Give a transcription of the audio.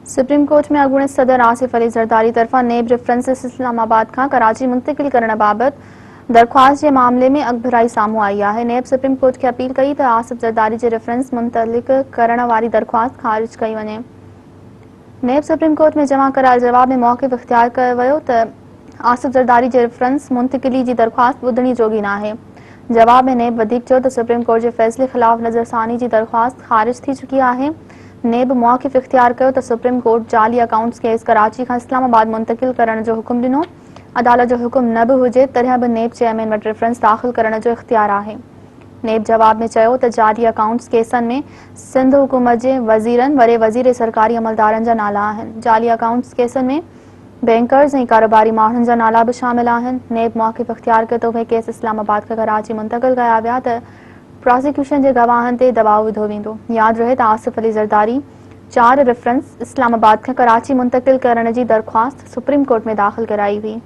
Supreme court में अॻूणे सदर आसिफ अली ज़रदारी तरफ़ां नेब रेफरेंसिस इस्लामाबाद खां कराची मुंतकिल करण बाबत दरख़्वास्त जे मामले में अॻभराई साम्हूं आई आहे। नेब सुप्रीम कोर्ट खे अपील कई त आसिफ ज़रदारी जे रेफरेंस मुंतलिक करण वारी दरख़्वास्त ख़ारिज कई वञे। नेब सुप्रीम कोर्ट में जमा करायल जवाब में मौक़िफ़ इख्तियार कयो वियो त आसिफ ज़रदारी जे रेफरेंस मुंतकिली जी दरख़्वास्त ॿुधणी जोगी नाहे। जवाब में नेब वधीक चयो त सुप्रीम कोर्ट जे फ़ैसिले ख़िलाफ़ नज़रसानी जी दरख़्वास्त ख़ारिज थी चुकी आहे। नेब मौक़िफ़ इख्तियार कयो त सुप्रीम कोर्ट जाली अकाउंट्स केस कराची खां इस्लामाबाद मुंतकिल करण जो हुकुम ॾिनो। अदालत जो हुकुम न बि हुजे तॾहिं बि नेब चेयरमैन वटि रेफरेंस दाख़िल करण जो इख्तियार आहे। नेब जवाब में चयो त जाली अकाउंट्स केसनि में सिंध हुकूमत जे वज़ीरनि वॾे वज़ीर सरकारी अमलदारनि जा नाला आहिनि। जाली अकाउंट्स केसनि में बैंकर्स ऐं कारोबारी माण्हुनि जा नाला बि शामिल आहिनि। नेब मौक़िफ़ इख्तियार कयो त उहे केस इस्लामाबाद खां कराची मुंतकिल कया विया त प्रोसिक्यूशन जे गवाहनि ते दबाउ विधो वेंदो। यादि रहे त आसिफ अली ज़रदारी 4 रेफरेंस इस्लामाबाद खां कराची मुंतकिल करण जी दरख़्वास्त सुप्रीम कोर्ट में दाख़िल कराई हुई।